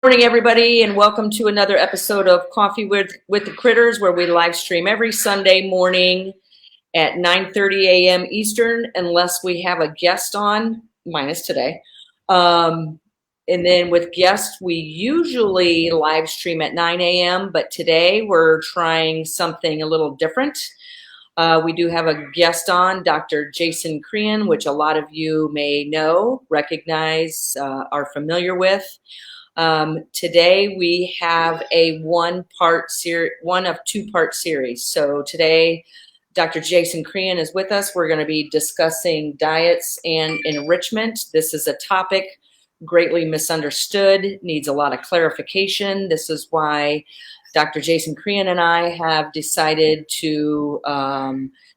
Morning, everybody, and welcome to another episode of Coffee with the Critters, where we live stream every Sunday morning at 9:30 a.m. Eastern, unless we have a guest on, minus today. And then with guests, we usually live stream at 9 a.m., but today we're trying something a little different. We do have a guest on, Dr. Jason Crean, which a lot of you may know, recognize, are familiar with. Today we have a one of two-part series. So today, Dr. Jason Crean is with us. We're going to be discussing diets and enrichment. This is a topic greatly misunderstood, needs a lot of clarification. This is why Dr. Jason Crean and I have decided to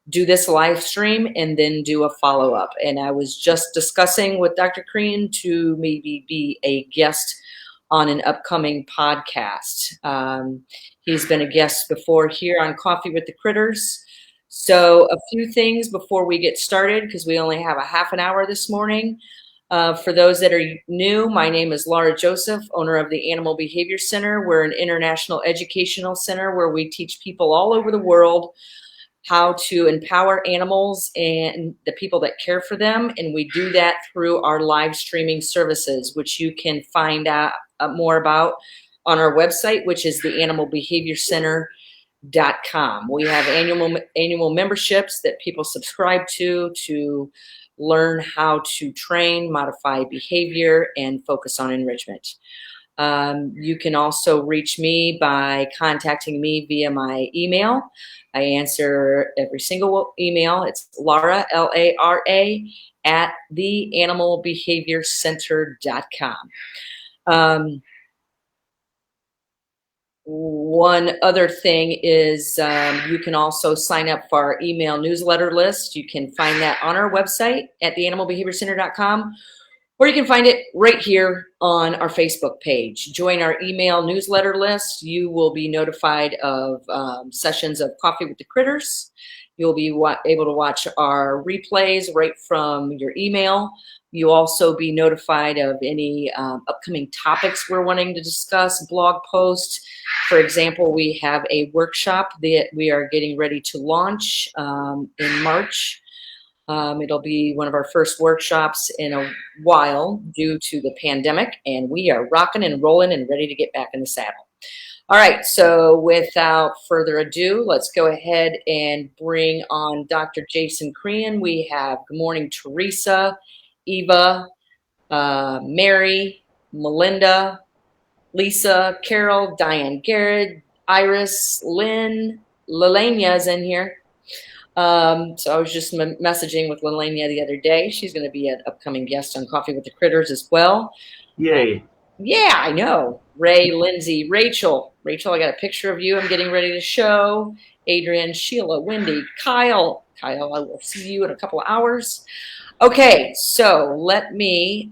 do this live stream and then do a follow-up. And I was just discussing with Dr. Crean to maybe be a guest on an upcoming podcast. He's been a guest before here on Coffee with the Critters. So a few things before we get started, because we only have a half an hour this morning. For those that are new, my name is Laura Joseph, owner of the Animal Behavior Center. We're an international educational center where we teach people all over the world how to empower animals and the people that care for them. And we do that through our live streaming services, which you can find out more about on our website, which is the animalbehaviorcenter.com. We have annual memberships that people subscribe to learn how to train, modify behavior, and focus on enrichment. You can also reach me by contacting me via my email. I answer every single email. It's Laura, Lara, at theanimalbehaviorcenter.com. One other thing is you can also sign up for our email newsletter list. You can find that on our website at theanimalbehaviorcenter.com, or you can find it right here on our Facebook page. Join our email newsletter list. You will be notified of sessions of Coffee with the Critters. You'll be able to watch our replays right from your email. You'll also be notified of any upcoming topics we're wanting to discuss, blog posts. For example, we have a workshop that we are getting ready to launch in March. It'll be one of our first workshops in a while due to the pandemic, and we are rocking and rolling and ready to get back in the saddle. All right, so without further ado, let's go ahead and bring on Dr. Jason Crean. We have, good morning, Teresa, Eva, Mary, Melinda, Lisa, Carol, Diane Garrett, Iris, Lynn, Lelania's in here. So I was just messaging with Lelania the other day. She's going to be an upcoming guest on Coffee with the Critters as well. Yay. Yeah, I know. Ray, Lindsay, Rachel, I got a picture of you I'm getting ready to show. Adrian, Sheila, Wendy, Kyle, I will see you in a couple of hours. Okay, so let me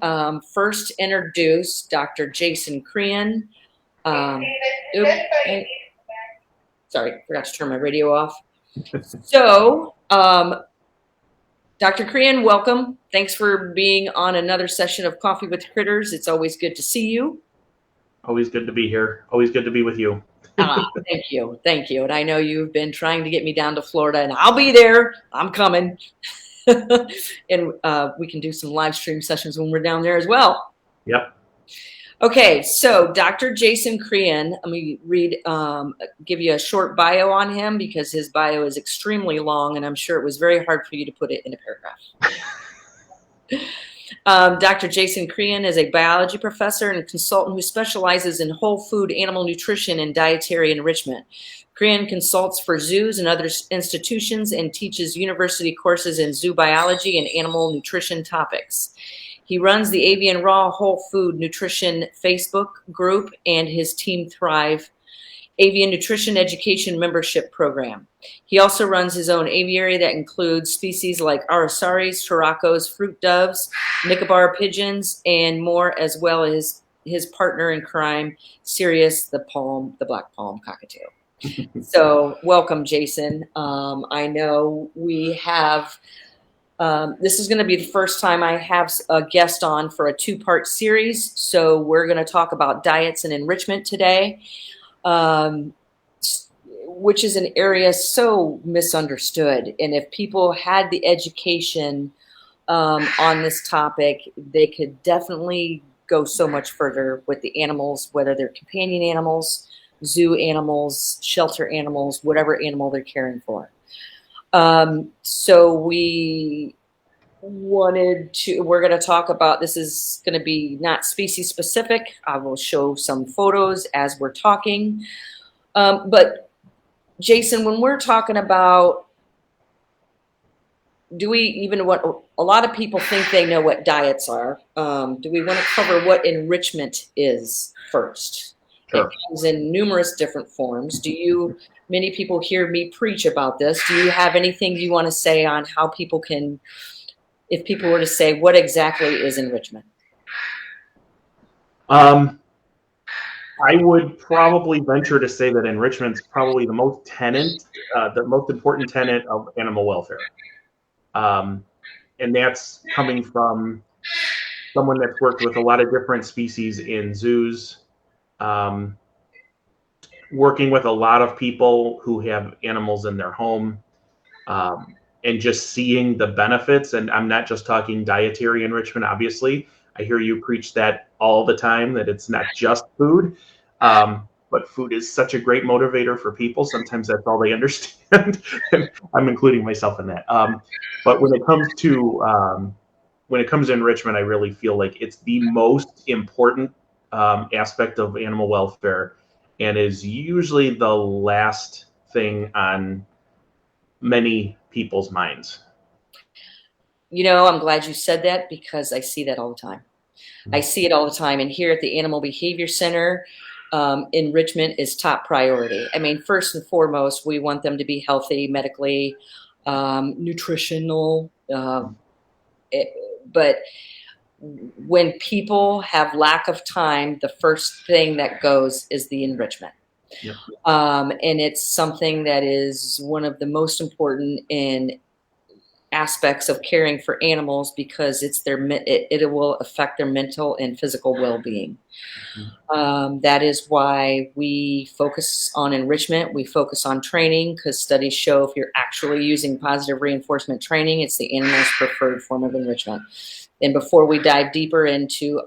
first introduce Dr. Jason Crean. Sorry, forgot to turn my radio off. So, Dr. Crean, welcome. Thanks for being on another session of Coffee with Critters. It's always good to see you. Always good to be here. Always good to be with you. Thank you. And I know you've been trying to get me down to Florida, and I'll be there. I'm coming. And we can do some live stream sessions when we're down there as well. Yep. Okay, so Dr. Jason Crean, let me give you a short bio on him because his bio is extremely long, and I'm sure it was very hard for you to put it in a paragraph. Dr. Jason Crean is a biology professor and consultant who specializes in whole food animal nutrition and dietary enrichment. Crean consults for zoos and other institutions and teaches university courses in zoo biology and animal nutrition topics. He runs the Avian Raw Whole Food Nutrition Facebook group and his Team Thrive Avian Nutrition Education Membership Program. He also runs his own aviary that includes species like arasaris, turacos, fruit doves, Nicobar pigeons, and more, as well as his partner in crime, Sirius the black palm cockatoo. So welcome, Jason. I know we have This is going to be the first time I have a guest on for a two-part series. So we're going to talk about diets and enrichment today, which is an area so misunderstood. And if people had the education on this topic, they could definitely go so much further with the animals, whether they're companion animals, zoo animals, shelter animals, whatever animal they're caring for. So we're going to talk about, this is going to be not species specific. I will show some photos as we're talking. But Jason, when we're talking about, do we even want, a lot of people think they know what diets are. Do we want to cover what enrichment is first? Sure. It comes in numerous different forms. Many people hear me preach about this. Do you have anything you want to say on how people can, if people were to say, what exactly is enrichment? I would probably venture to say that enrichment is probably the most important tenet of animal welfare. And that's coming from someone that's worked with a lot of different species in zoos, working with a lot of people who have animals in their home, and just seeing the benefits. And I'm not just talking dietary enrichment, obviously. I hear you preach that all the time, that it's not just food, but food is such a great motivator for people. Sometimes that's all they understand. And I'm including myself in that. But when it comes to enrichment, I really feel like it's the most important aspect of animal welfare, and is usually the last thing on many people's minds. I'm glad you said that, because I see that all the time. I see it all the time. And here at the Animal Behavior Center, enrichment is top priority. I mean, first and foremost, we want them to be healthy, medically, nutritional. But when people have lack of time, the first thing that goes is the enrichment. Yep. And it's something that is one of the most important in aspects of caring for animals, because it will affect their mental and physical well-being. That is why we focus on enrichment. We focus on training, because studies show if you're actually using positive reinforcement training, it's the animal's preferred form of enrichment. And before we dive deeper into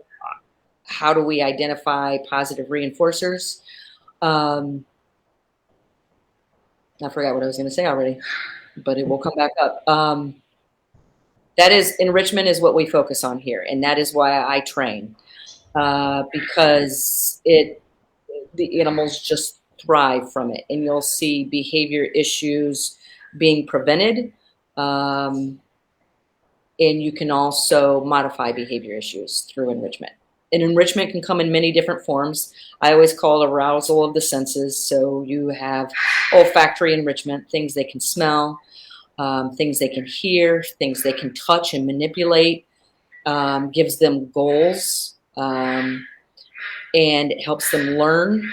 how do we identify positive reinforcers, I forgot what I was going to say already, but it will come back up. That is, enrichment is what we focus on here, and that is why I train, because the animals just thrive from it, and you'll see behavior issues being prevented, and you can also modify behavior issues through enrichment. And enrichment can come in many different forms. I always call it arousal of the senses. So you have olfactory enrichment, things they can smell, things they can hear, things they can touch and manipulate, gives them goals, and it helps them learn,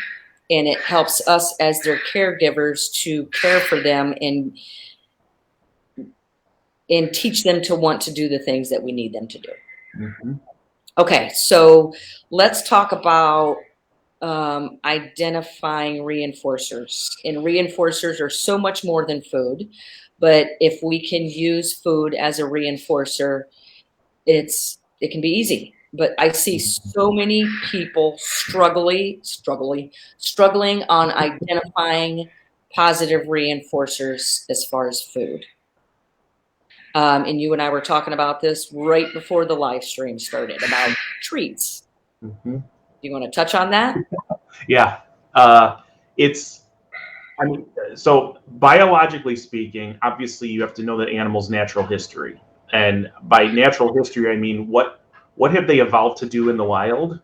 and it helps us as their caregivers to care for them and teach them to want to do the things that we need them to do. Mm-hmm. Okay, so let's talk about identifying reinforcers. And reinforcers are so much more than food, but if we can use food as a reinforcer, it can be easy. But I see so many people struggling on identifying positive reinforcers as far as food. And you and I were talking about this right before the live stream started about treats. Mm-hmm. Do you want to touch on that? Yeah. So biologically speaking, obviously you have to know that animals' natural history. And by natural history, I mean, what have they evolved to do in the wild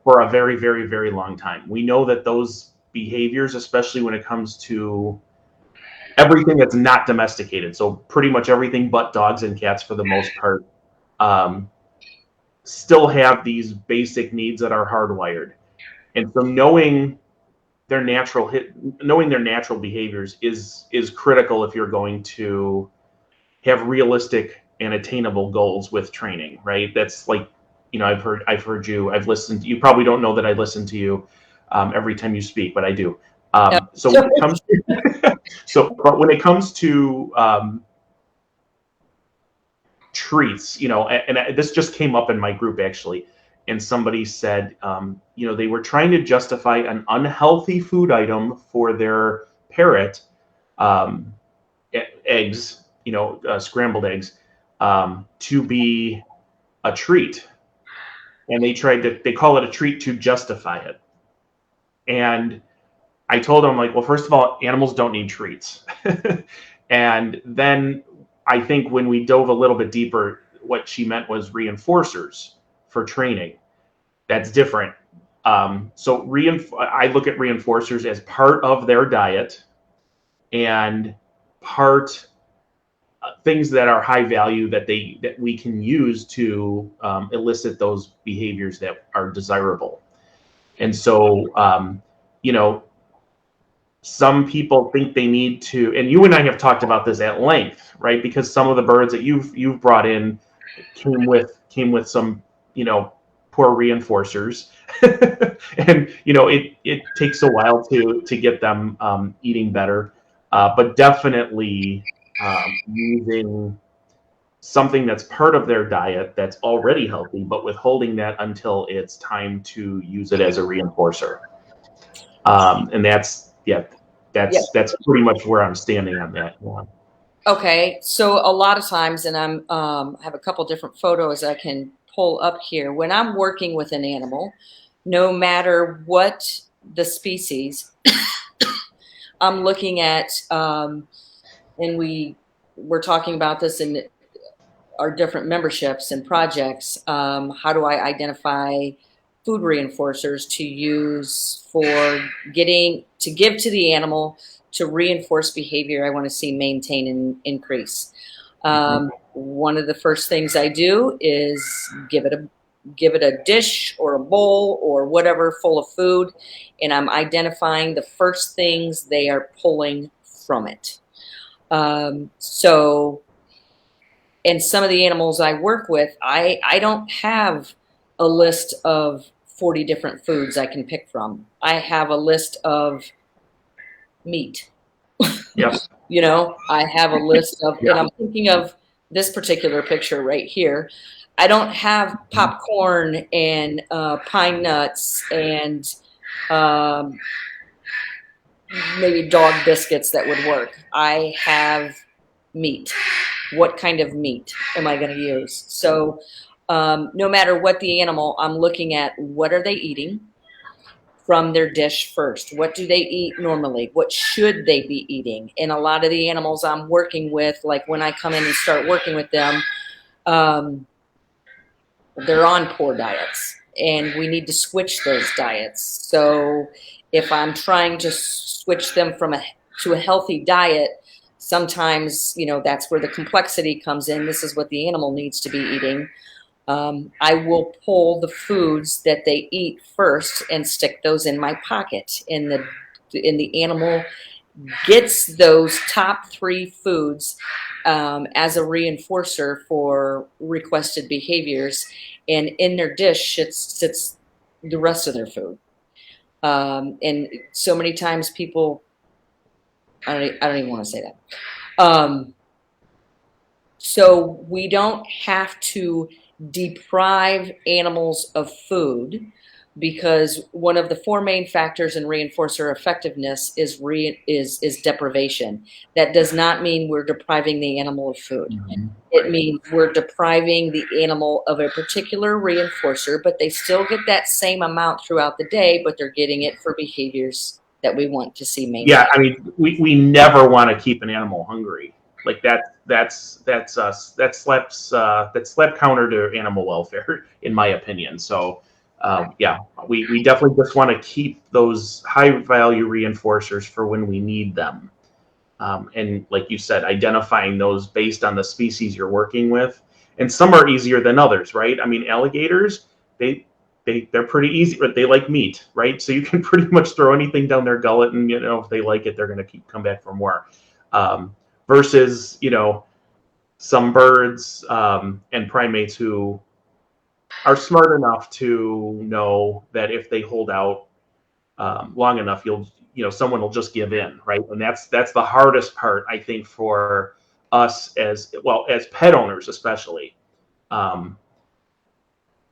for a very, very, very long time? We know that those behaviors, especially when it comes to everything that's not domesticated, so pretty much everything but dogs and cats for the most part, still have these basic needs that are hardwired. And so knowing their natural behaviors is critical if you're going to have realistic and attainable goals with training, right? That's like, I've heard you, I've listened. You probably don't know that I listen to you every time you speak, but I do. So when it comes to, but when it comes to treats, and this just came up in my group actually, and somebody said, they were trying to justify an unhealthy food item for their parrot, eggs, scrambled eggs, to be a treat. And they call it a treat to justify it. And I told them, like, well, first of all, animals don't need treats. And then I think when we dove a little bit deeper, what she meant was reinforcers for training. That's different. So I look at reinforcers as part of their diet and part things that are high value that we can use to elicit those behaviors that are desirable. And so, some people think they need to, and you and I have talked about this at length, right? Because some of the birds that you've brought in came with some, poor reinforcers, and it takes a while to get them eating better, but definitely using something that's part of their diet that's already healthy, but withholding that until it's time to use it as a reinforcer. And that's pretty much where I'm standing on that one. Okay, so a lot of times, and I have a couple different photos I can pull up here. When I'm working with an animal, no matter what the species, I'm looking at, and we're talking about this in our different memberships and projects. How do I identify food reinforcers to use for give to the animal to reinforce behavior I want to see maintain and increase? One of the first things I do is give it a dish or a bowl or whatever full of food, and I'm identifying the first things they are pulling from it. So, and some of the animals I work with, I don't have a list of 40 different foods I can pick from. I have a list of meat. Yep. I have a list of, and I'm thinking of this particular picture right here. I don't have popcorn and pine nuts and maybe dog biscuits that would work. I have meat. What kind of meat am I going to use? So no matter what the animal, I'm looking at what are they eating from their dish first. What do they eat normally? What should they be eating? And a lot of the animals I'm working with, like when I come in and start working with them, they're on poor diets, and we need to switch those diets. So if I'm trying to switch them to a healthy diet, sometimes, that's where the complexity comes in. This is what the animal needs to be eating. I will pull the foods that they eat first and stick those in my pocket. And the animal gets those top 3 foods as a reinforcer for requested behaviors, and in their dish sits the rest of their food. And so many times people, I don't even want to say that. So we don't have to deprive animals of food, because one of the 4 main factors in reinforcer effectiveness is deprivation. That does not mean we're depriving the animal of food. It means we're depriving the animal of a particular reinforcer, but they still get that same amount throughout the day, but they're getting it for behaviors that we want to see maintained. Yeah, I mean, we never want to keep an animal hungry. Like that's slap counter to animal welfare, in my opinion. So we definitely just want to keep those high value reinforcers for when we need them. And like you said, identifying those based on the species you're working with, and some are easier than others, right? I mean, alligators, they're pretty easy, but they like meat, right? So you can pretty much throw anything down their gullet, and if they like it, they're going to come back for more. Versus some birds and primates who are smart enough to know that if they hold out long enough, someone will just give in, right? And that's the hardest part, I think, for us as pet owners, especially,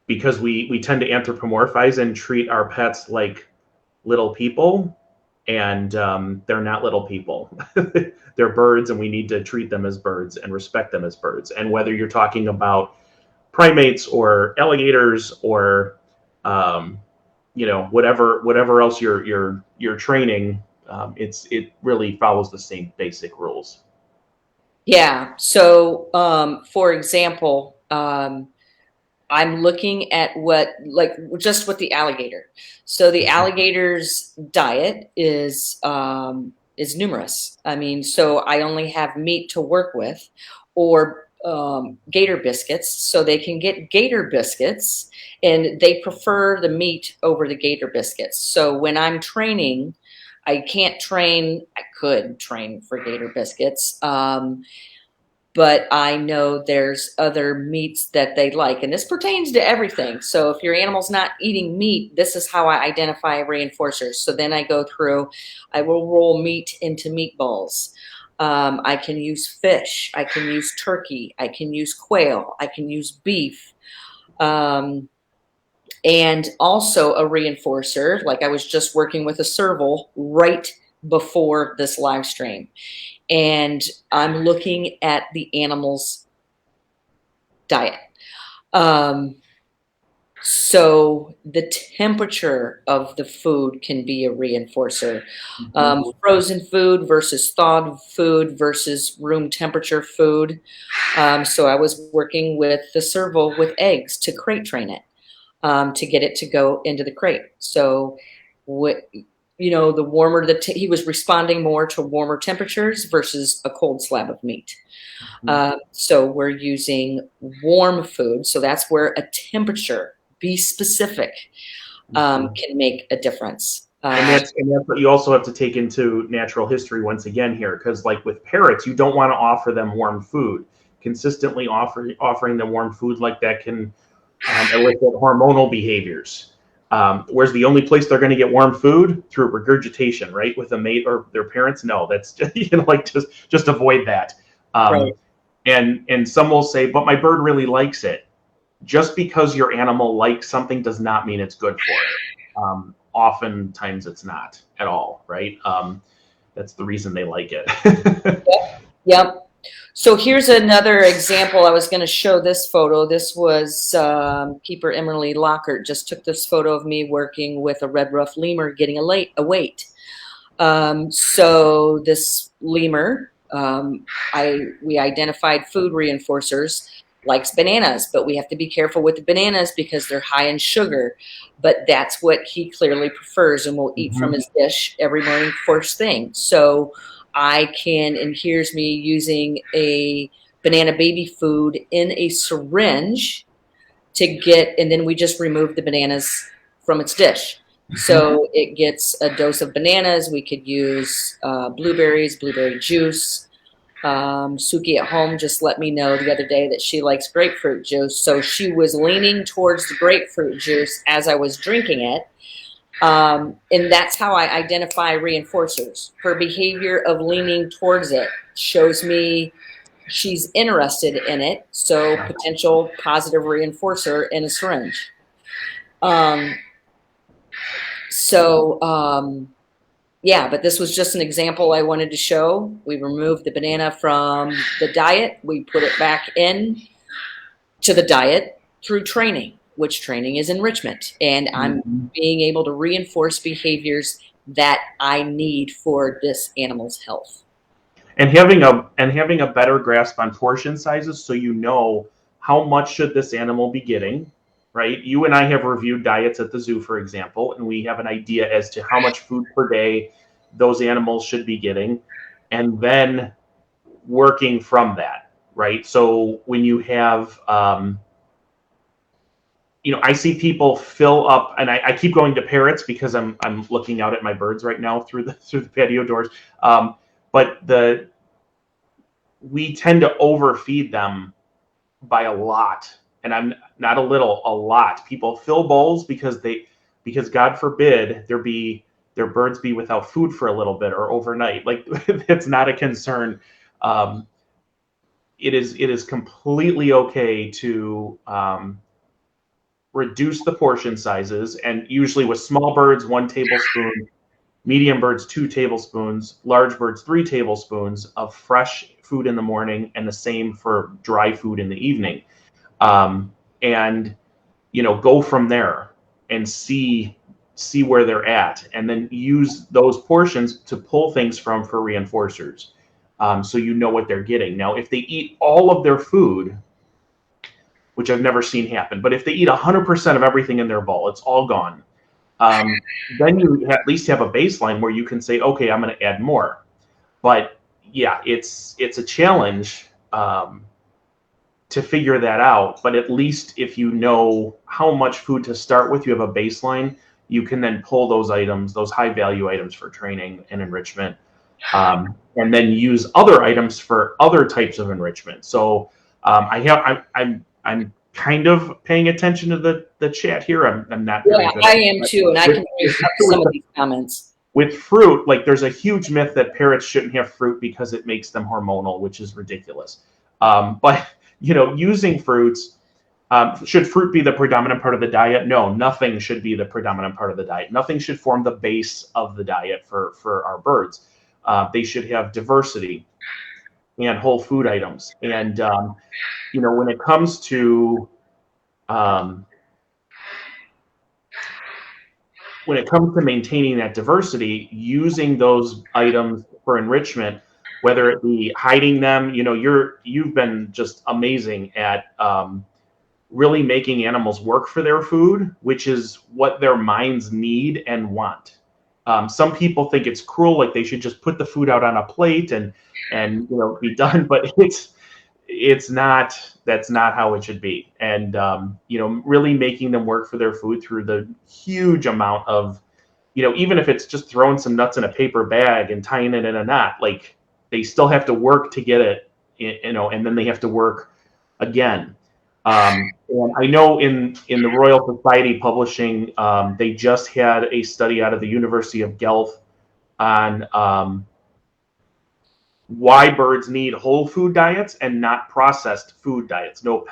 because we tend to anthropomorphize and treat our pets like little people, and they're not little people. They're birds, and we need to treat them as birds and respect them as birds. And whether you're talking about primates or alligators or whatever else you're training, it really follows the same basic rules. Yeah. So, for example, I'm looking at just with the alligator. So the alligator's diet is numerous. I mean, so I only have meat to work with, or gator biscuits. So they can get gator biscuits, and they prefer the meat over the gator biscuits. So when I'm training, I can't train. I could train for gator biscuits. But I know there's other meats that they like, and this pertains to everything. So if your animal's not eating meat, this is how I identify reinforcers. So then I go through, I will roll meat into meatballs. I can use fish, I can use turkey, I can use quail, I can use beef. And also a reinforcer, like I was just working with a serval right before this live stream. And I'm looking at the animal's diet. So the temperature of the food can be a reinforcer. Frozen food versus thawed food versus room temperature food. So I was working with the serval with eggs to crate train it, to get it to go into the crate. So the warmer he was responding more to warmer temperatures versus a cold slab of meat. So we're using warm food. So that's where a temperature, be specific, can make a difference. And that's what you also have to take into natural history once again here, because like with parrots, you don't want to offer them warm food. Consistently offering them warm food like that can elicit hormonal behaviors. Where's the only place they're going to get warm food? Through regurgitation, right? With a mate or their parents? No, that's just avoid that. Right. And some will say, but my bird really likes it. Just because your animal likes something does not mean it's good for it. Oftentimes it's not at all, right? That's the reason they like it. Yep. So here's another example. I was going to show this photo. This was Keeper Emily Lockhart just took this photo of me working with a red ruff lemur getting a weight. So this lemur, we identified food reinforcers, likes bananas, but we have to be careful with the bananas because they're high in sugar. But that's what he clearly prefers and will eat from his dish every morning first thing. So and here's me using a banana baby food in a syringe and then we just remove the bananas from its dish. So it gets a dose of bananas. We could use blueberries, blueberry juice. Suki at home just let me know the other day that she likes grapefruit juice. So she was leaning towards the grapefruit juice as I was drinking it. And that's how I identify reinforcers. Her behavior of leaning towards it shows me she's interested in it. So potential positive reinforcer in a syringe. Yeah, but this was just an example I wanted to show. We removed the banana from the diet. We put it back in to the diet through training, which training is enrichment. And I'm being able to reinforce behaviors that I need for this animal's health. And having a better grasp on portion sizes, so you know how much should this animal be getting, right? You and I have reviewed diets at the zoo, for example, and we have an idea as to how much food per day those animals should be getting, and then working from that, right? So when you have, I see people fill up, and I keep going to parrots because I'm looking out at my birds right now through the patio doors. But we tend to overfeed them by a lot. And I'm not a little, a lot. People fill bowls because God forbid their birds be without food for a little bit or overnight. Like that's not a concern. Um, it is completely okay to reduce the portion sizes, and usually with small birds, 1 tablespoon, medium birds, 2 tablespoons, large birds, 3 tablespoons of fresh food in the morning, and the same for dry food in the evening. And go from there and see where they're at, and then use those portions to pull things from for reinforcers, so what they're getting. Now, if they eat all of their food, which I've never seen happen, but if they eat 100% of everything in their bowl, it's all gone. Then you at least have a baseline where you can say, okay, I'm going to add more. But yeah, it's a challenge to figure that out. But at least if you know how much food to start with, you have a baseline. You can then pull those items, those high value items for training and enrichment, and then use other items for other types of enrichment. So I'm kind of paying attention to the chat here. I'm not very Yeah, good I at am too, and I can read up some of these comments. with fruit. Like there's a huge myth that parrots shouldn't have fruit because it makes them hormonal, which is ridiculous. But using fruits, should fruit be the predominant part of the diet? No, nothing should be the predominant part of the diet. Nothing should form the base of the diet for our birds. They should have diversity and whole food items. And when it comes to maintaining that diversity, using those items for enrichment, whether it be hiding them, you've been just amazing at really making animals work for their food, which is what their minds need and want. Some people think it's cruel, like they should just put the food out on a plate and be done, but it's not. That's not how it should be. And really making them work for their food through the huge amount of, even if it's just throwing some nuts in a paper bag and tying it in a knot, like they still have to work to get it, and then they have to work again. And I know in the Royal Society Publishing, they just had a study out of the University of Guelph on why birds need whole food diets and not processed food diets. No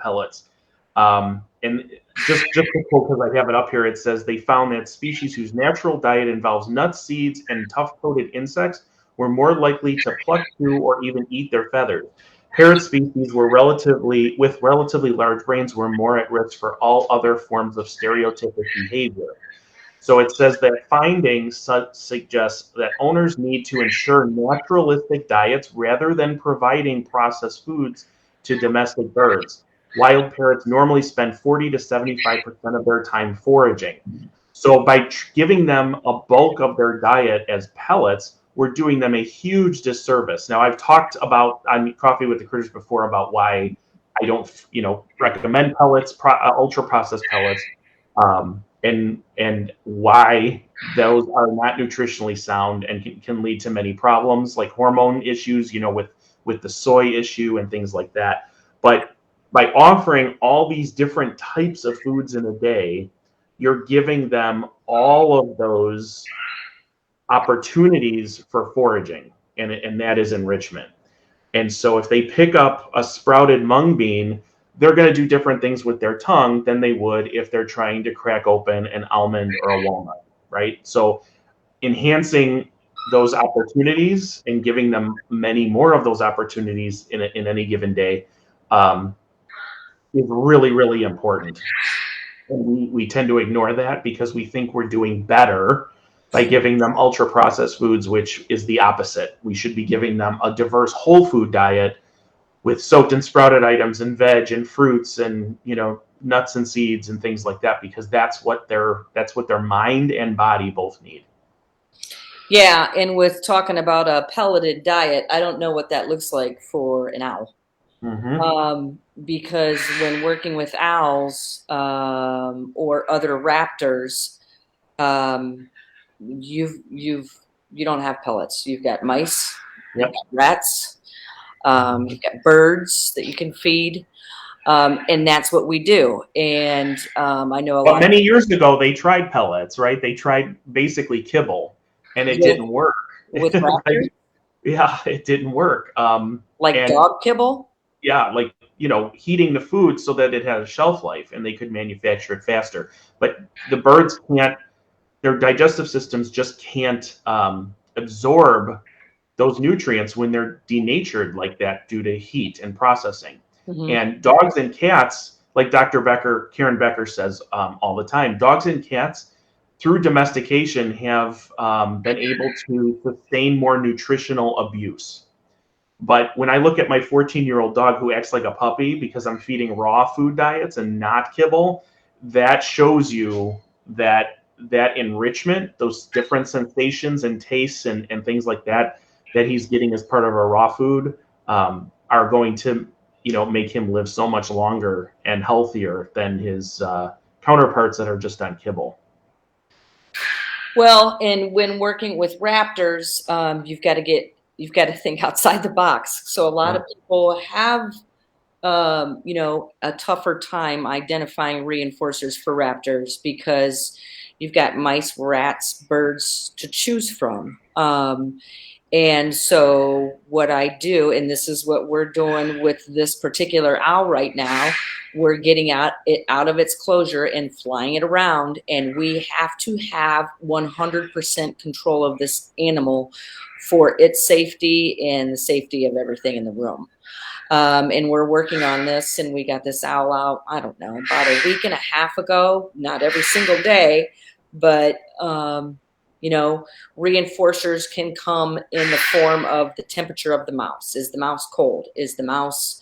pellets. And just because I have it up here, it says they found that species whose natural diet involves nuts, seeds, and tough-coated insects were more likely to pluck through or even eat their feathers. Parrot species with relatively large brains were more at risk for all other forms of stereotypic behavior. So it says that findings suggest that owners need to ensure naturalistic diets rather than providing processed foods to domestic birds. Wild parrots normally spend 40 to 75% of their time foraging. So by giving them a bulk of their diet as pellets, we're doing them a huge disservice. Now, I've talked about on Coffee with the Critters before about why I don't, recommend pellets, ultra processed pellets, and why those are not nutritionally sound and can lead to many problems like hormone issues, with the soy issue and things like that. But by offering all these different types of foods in a day, you're giving them all of those opportunities for foraging, and that is enrichment. And so if they pick up a sprouted mung bean, they're going to do different things with their tongue than they would if they're trying to crack open an almond or a walnut, right? So enhancing those opportunities and giving them many more of those opportunities in any given day is really, really important. And we tend to ignore that because we think we're doing better by giving them ultra processed foods, which is the opposite. We should be giving them a diverse whole food diet with soaked and sprouted items and veg and fruits and nuts and seeds and things like that, because that's what their mind and body both need. Yeah, and with talking about a pelleted diet, I don't know what that looks like for an owl. Mm-hmm. Because when working with owls or other raptors, you don't have pellets. You've got mice, Yep. you've got rats. You've got birds that you can feed. And that's what we do. And I know a But lot many years ago, they tried pellets, right? They tried basically kibble, and it with, didn't work. with raptors, Yeah, it didn't work. like And dog kibble. yeah, like, heating the food so that it had a shelf life and they could manufacture it faster. But the birds can't, their digestive systems just can't absorb those nutrients when they're denatured like that due to heat and processing. Mm-hmm. And dogs and cats, like Karen Becker says all the time, dogs and cats through domestication have been able to sustain more nutritional abuse. But when I look at my 14-year-old dog who acts like a puppy because I'm feeding raw food diets and not kibble, that shows you that enrichment, those different sensations and tastes and things like that he's getting as part of our raw food are going to make him live so much longer and healthier than his counterparts that are just on kibble. Well, and when working with raptors, you've got to think outside the box. So a lot of people have, a tougher time identifying reinforcers for raptors because you've got mice, rats, birds to choose from. And so what I do, and this is what we're doing with this particular owl right now, we're getting it out of its closure and flying it around. And we have to have 100% control of this animal for its safety and the safety of everything in the room. And we're working on this, and we got this owl out, I don't know, about a week and a half ago, not every single day, but, reinforcers can come in the form of the temperature of the mouse. Is the mouse cold? Is the mouse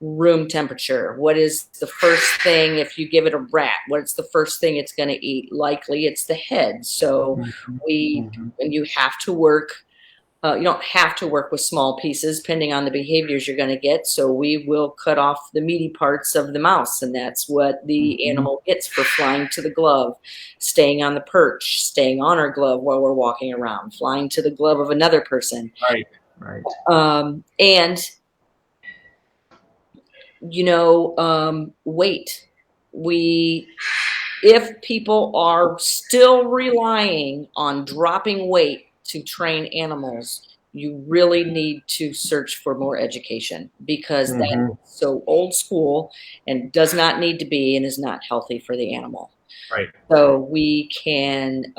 room temperature? What is the first thing if you give it a rat? What's the first thing it's going to eat? Likely it's the head. So when you have to work, you don't have to work with small pieces depending on the behaviors you're going to get. So we will cut off the meaty parts of the mouse, and that's what the animal gets for flying to the glove, staying on the perch, staying on our glove while we're walking around, flying to the glove of another person. Right. And weight. If people are still relying on dropping weight to train animals, you really need to search for more education because that is so old school and does not need to be and is not healthy for the animal. Right. So we can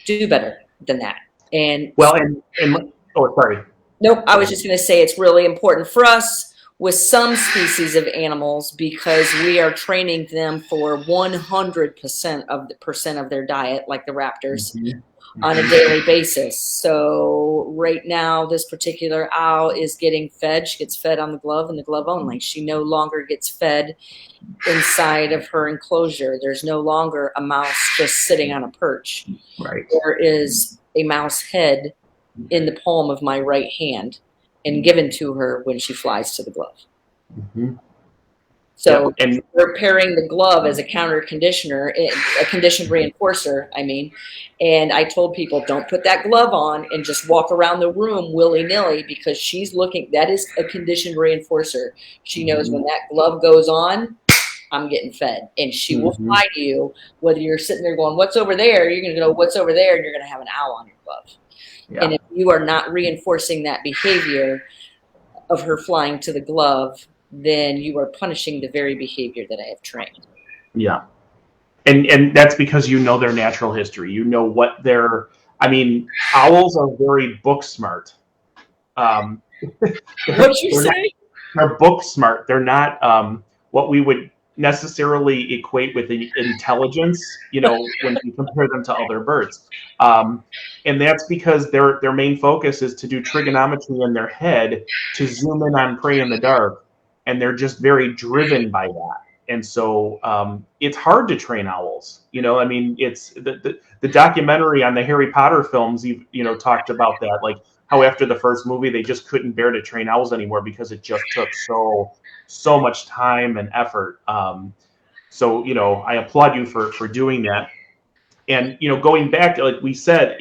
do better than that. And sorry. Nope, I was just going to say it's really important for us with some species of animals because we are training them for 100% of their diet, like the raptors, on a daily basis. So right now, this particular owl is getting fed. She gets fed on the glove and the glove only. She no longer gets fed inside of her enclosure. There's no longer a mouse just sitting on a perch. Right. There is a mouse head in the palm of my right hand and given to her when she flies to the glove. So we're pairing the glove as a counter conditioner, a conditioned reinforcer, and I told people don't put that glove on and just walk around the room willy-nilly because she's looking, that is a conditioned reinforcer. She knows when that glove goes on, I'm getting fed, and she will fly to you, whether you're sitting there going, what's over there? You're going to go, what's over there? And you're going to have an owl on your glove. Yeah. And if you are not reinforcing that behavior of her flying to the glove, then you are punishing the very behavior that I have trained. Yeah. And that's because you know their natural history. You know what owls are very book smart. What'd you say? They're book smart. They're not what we would necessarily equate with intelligence, when you compare them to other birds. And that's because their main focus is to do trigonometry in their head to zoom in on prey in the dark. And they're just very driven by that. And so it's hard to train owls. It's the documentary on the Harry Potter films, talked about that, like how after the first movie, they just couldn't bear to train owls anymore because it just took so much time and effort. So I applaud you for doing that. And, going back, like we said,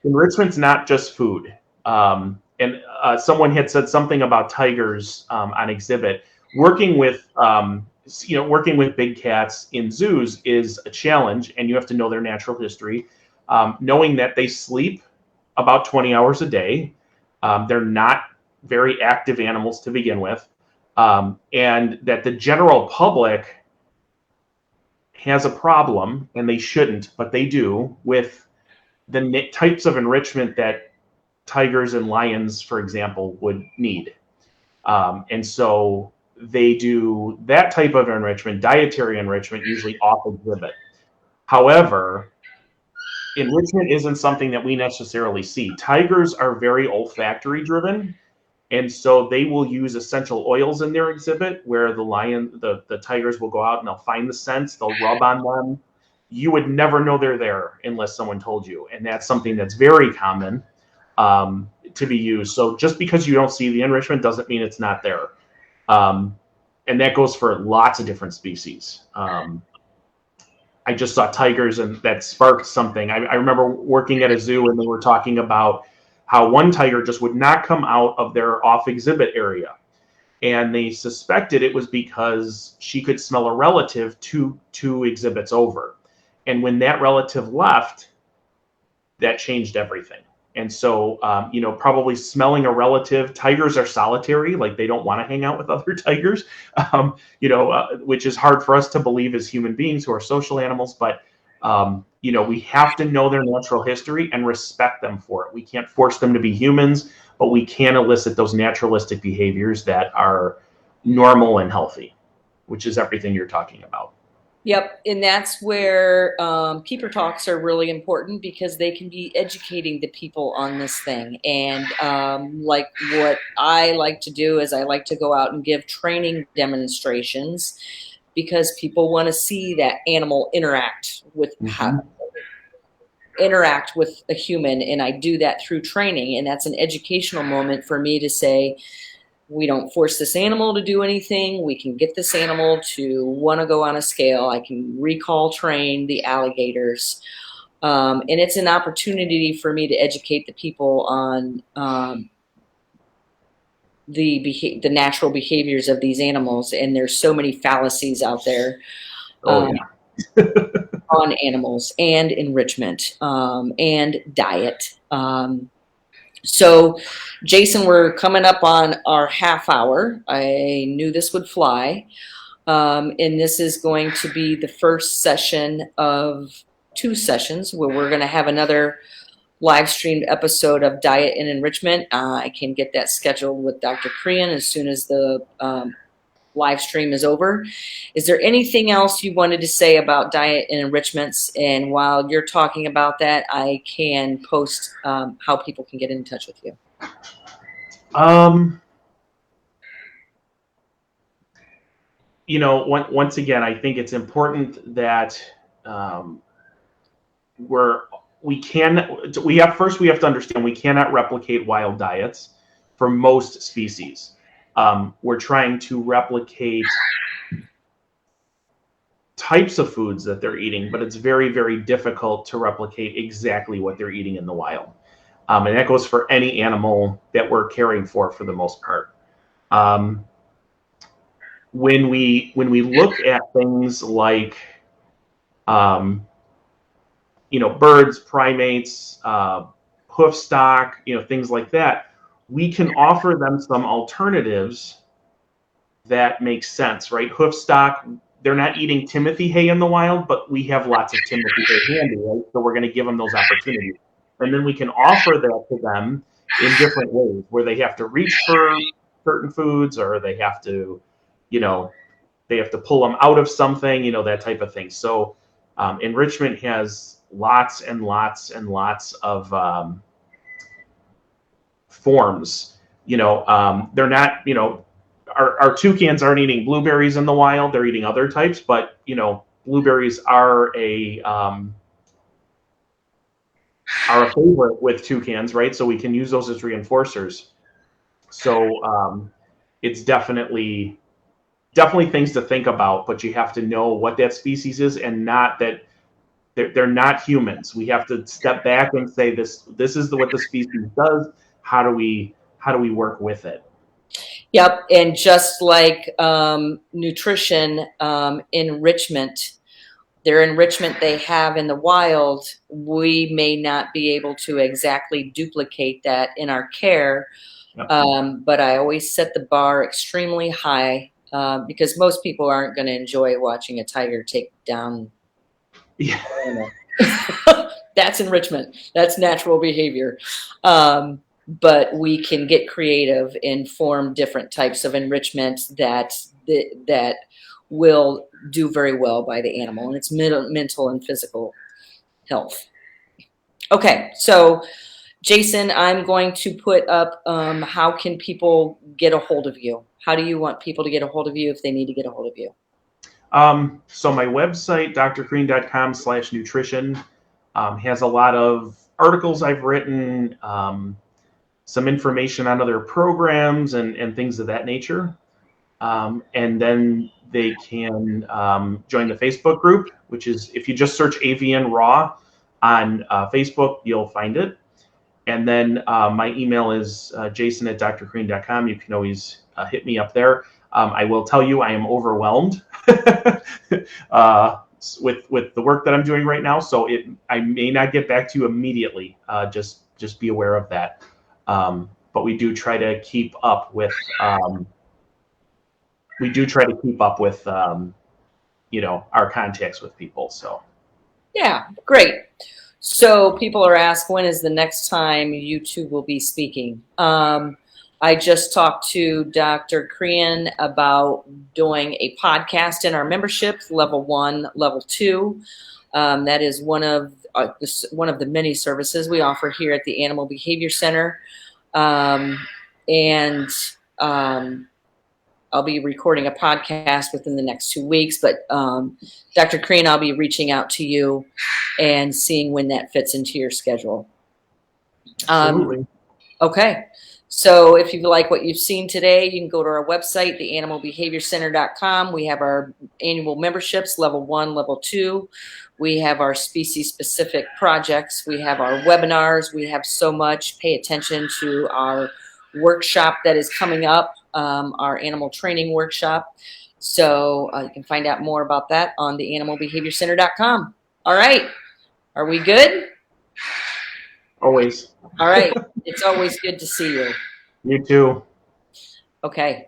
enrichment's not just food. And and someone had said something about tigers on exhibit. Working with working with big cats in zoos is a challenge, and you have to know their natural history, knowing that they sleep about 20 hours a day. They're not very active animals to begin with, and that the general public has a problem, and they shouldn't, but they do, with the types of enrichment that tigers and lions, for example, would need. And so they do that type of enrichment, dietary enrichment, usually off exhibit. However, enrichment isn't something that we necessarily see. Tigers are very olfactory driven, and so they will use essential oils in their exhibit, where the tigers will go out and they'll find the scents, they'll rub on them. You would never know they're there unless someone told you, and that's something that's very common to be used. So just because you don't see the enrichment doesn't mean it's not there, and that goes for lots of different species. I just saw tigers, and that sparked something. I remember working at a zoo, and they were talking about how one tiger just would not come out of their off exhibit area. And they suspected it was because she could smell a relative two exhibits over. And when that relative left, that changed everything. And so, probably smelling a relative, tigers are solitary, like they don't want to hang out with other tigers, which is hard for us to believe as human beings who are social animals. But we have to know their natural history and respect them for it. We can't force them to be humans, but we can elicit those naturalistic behaviors that are normal and healthy, which is everything you're talking about. Yep. And that's where keeper talks are really important, because they can be educating the people on this thing. And like what I like to do is I like to go out and give training demonstrations, because people want to see that animal interact with a human. And I do that through training. And that's an educational moment for me to say, we don't force this animal to do anything. We can get this animal to want to go on a scale. I can recall train the alligators. And it's an opportunity for me to educate the people on the natural behaviors of these animals. And there's so many fallacies out there on animals and enrichment and diet. So, Jason, we're coming up on our half hour. I knew this would fly. And this is going to be the first session of 2 sessions where we're going to have another live streamed episode of Diet and Enrichment. I can get that scheduled with Dr. Crean as soon as the live stream is over. Is there anything else you wanted to say about diet and enrichments? And while you're talking about that, I can post how people can get in touch with you. Once again, I think it's important that we have to understand we cannot replicate wild diets for most species. We're trying to replicate types of foods that they're eating, but it's very, very difficult to replicate exactly what they're eating in the wild. And that goes for any animal that we're caring for the most part. When we look at things like, birds, primates, hoof stock, things like that, we can offer them some alternatives that make sense, right? Hoof stock, they're not eating Timothy hay in the wild, but we have lots of Timothy hay handy, right? So we're going to give them those opportunities. And then we can offer that to them in different ways, where they have to reach for certain foods, or they have to, pull them out of something, that type of thing. So enrichment has lots and lots and lots of forms. They're not, our toucans aren't eating blueberries in the wild. They're eating other types, but blueberries are a favorite with toucans, right? So we can use those as reinforcers. So it's definitely things to think about, but you have to know what that species is, and not that they're not humans. We have to step back and say, this is what the species does. How do we how do we work with it? Yep. And just like nutrition enrichment, their enrichment they have in the wild, we may not be able to exactly duplicate that in our care. Yep. But I always set the bar extremely high because most people aren't going to enjoy watching a tiger take down. Yeah. That's enrichment. That's natural behavior. But we can get creative and form different types of enrichment that will do very well by the animal, and it's mental and physical health. Okay, so Jason, I'm going to put up how can people get a hold of you? How do you want people to get a hold of you if they need to get a hold of you? So my website, drcrean.com/nutrition, has a lot of articles I've written, some information on other programs and things of that nature. And then they can join the Facebook group, which is, if you just search AVN Raw on Facebook, you'll find it. And then my email is jason@drcrean.com. You can always hit me up there. I will tell you, I am overwhelmed with the work that I'm doing right now. So I may not get back to you immediately. Just be aware of that. But we do try to keep up with our contacts with people. So yeah, great. So people are asked, when is the next time you two will be speaking? I just talked to Dr. Crean about doing a podcast in our membership, level 1, level 2. That is one of the many services we offer here at the Animal Behavior Center. I'll be recording a podcast within the next 2 weeks, but Dr. Crean, I'll be reaching out to you and seeing when that fits into your schedule. absolutely. Okay. So if you like what you've seen today, you can go to our website, theanimalbehaviorcenter.com. We have our annual memberships, level 1, level 2. We have our species-specific projects. We have our webinars. We have so much. Pay attention to our workshop that is coming up, our animal training workshop. So you can find out more about that on theanimalbehaviorcenter.com. All right. Are we good? Always. All right. It's always good to see you. You too. Okay.